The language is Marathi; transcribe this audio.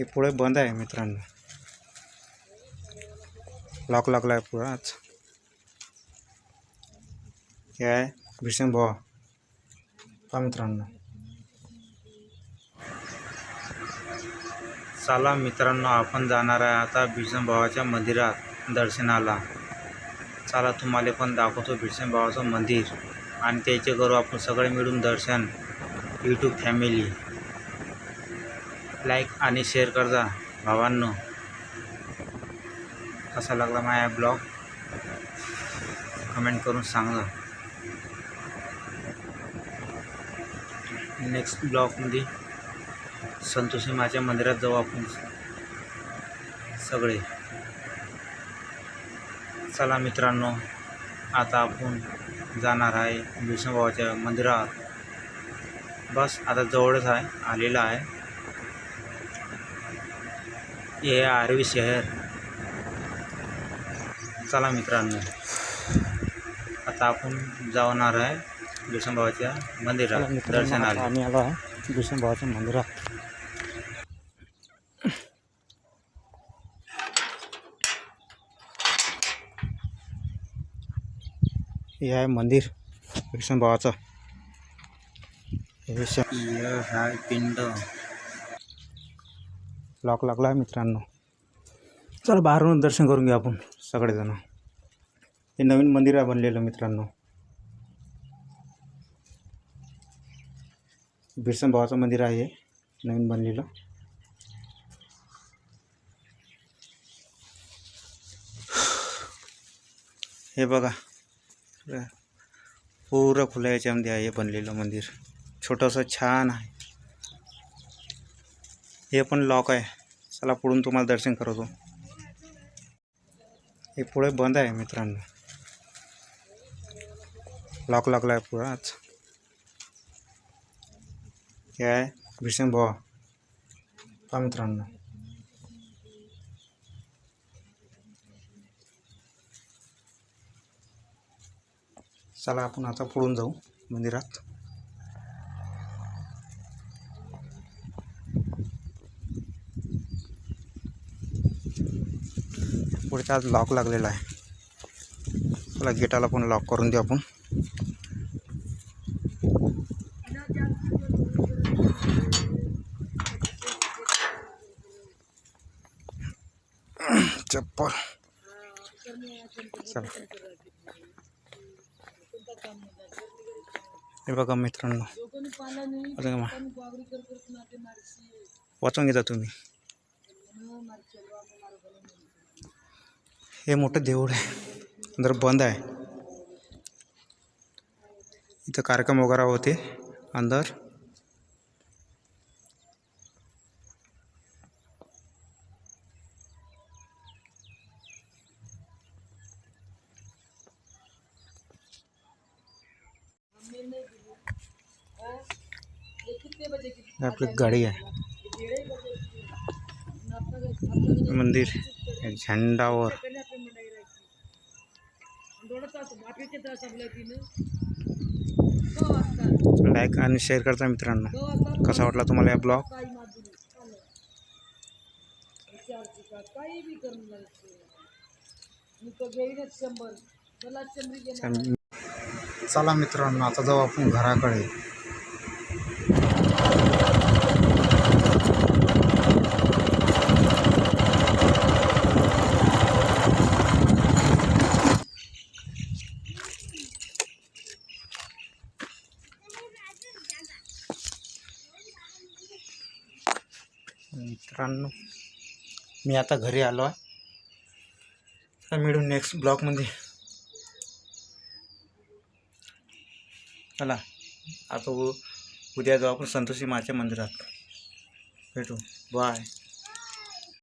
हे पुढे बंद आहे मित्रांनो, लॉक लागला आहे पुराच. हे आहे भीष्म भाव पहा मित्रांनो. चला मित्रांनो, आपण जाणार आहे आता भीष्म भावाच्या मंदिरात दर्शनाला. चला तुम्हाला पण दाखवतो भीष्म भावाचं मंदिर आणि त्याचे करू आपण सगळे मिळून दर्शन. यूट्यूब फॅमिली लाईक आणि शेअर करजा भावांनो. कसा लागला माझा ब्लॉग कमेंट करून सांगा. नेक्स्ट ब्लॉगमध्ये संतोषी माच्या मंदिरात जाऊ आपण सगळे. चला मित्रांनो, आता आपण जाणार आहे भीष्म भावाच्या मंदिरात. बस आता जवळच आहे, आलेला आहे. हे आरवी शहर. चला मित्रांनो, आता आपण जाणार आहे भीष्म भावाच्या मंदिरात दर्शनाला. आम्ही आलो आहे भीष्म भावाच्या मंदिरात. हे आहे मंदिर भीष्म भावाचं. हे पिंड लॉक लागला आहे मित्रांनो. चला बाहेरून दर्शन करून घ्या आपण सगळेजण. हे नवीन मंदिर आहे बनलेलं मित्रांनो, भीष्म भावाचं मंदिर आहे नवीन बनलेलं. हे बघा पूर्ण खुल्या याच्यामध्ये आहे हे बनलेलं मंदिर. छोटंसं छान आहे. हे पण लॉक आहे. चला पुढून तुम्हाला दर्शन करवतो. हे पुढे बंद आहे मित्रांनो, लॉक लागला आहे पुराच. हे आहे भीष्म भाव पहा मित्रांनो. चला आपण आता पुढून जाऊ मंदिरात. पुढे आज लॉक लागलेला आहे. चला गेटाला पण लॉक करून देऊ आपण. चप्पल चला. हे बघा मित्रांनो, वाचून घेता तुम्ही. हे मोठं देऊळ आहे, अंदर बंद आहे. इथं कार्यक्रम वगैरे होते अंदर. आपली गाड़ी है मंदिर झंडावर. लाईक आणि शेअर करता मित्रांनो. कसा वाटला तुम्हाला हा ब्लॉग. चला मित्रांनो, आता जाऊ आपण घराकडे. मित्रांनो, मी आता घरी आलो आहे. तर मिळून नेक्स्ट ब्लॉगमध्ये. चला आता उद्या जाऊ आपण संतोषी माच्या मंदिरात. भेटू. बाय.